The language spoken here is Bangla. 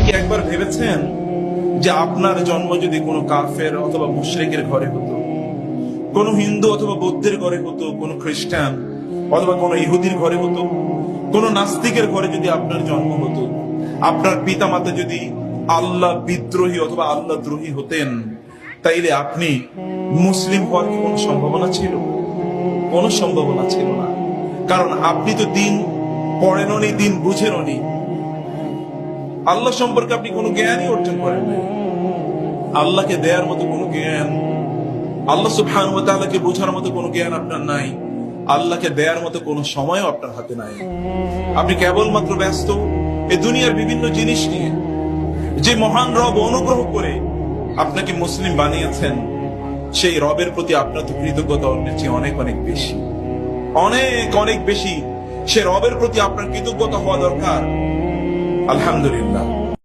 কি একবার ভেবেছেন যে আপনার জন্ম যদি কোনো কাফের অথবা মুশরিকের ঘরে হতো, কোনো হিন্দু অথবা বৌদ্ধের ঘরে হতো, কোনো খ্রিস্টান অথবা কোনো ইহুদির ঘরে হতো, কোনো নাস্তিকের ঘরে যদি আপনার জন্ম হতো, আপনার পিতামাতা যদি আল্লাহ বিদ্রোহী অথবা আল্লাহ দ্রোহী হতেন, তাইলে আপনি মুসলিম হওয়ার কি কোনো সম্ভাবনা ছিল? কোনো সম্ভাবনা ছিল না। কারণ আপনি তো দিন পড়েননি, দিন বুঝেননি, আল্লাহ সম্পর্কে আপনি কোনো জ্ঞানই অর্জন করেন নাই। আল্লাহকে দেওয়ার মতো কোনো জ্ঞান, আল্লাহ সুবহানাহু ওয়া তাআলাকে বোঝার মতো কোনো জ্ঞান আপনার নাই, আল্লাহকে দেওয়ার মতো কোনো সময়ও আপনার হাতে নাই। আপনি কেবলমাত্র ব্যস্ত এই দুনিয়ার বিভিন্ন জিনিস নিয়ে। যে মহান রব অনুগ্রহ করে আপনাকে মুসলিম বানিয়েছেন, সেই রবের প্রতি আপনার তো কৃতজ্ঞতা অন্যের চেয়ে অনেক অনেক বেশি, অনেক অনেক বেশি। সে রবের প্রতি আপনার কৃতজ্ঞতা হওয়া দরকার। আলহামদুলিল্লাহ।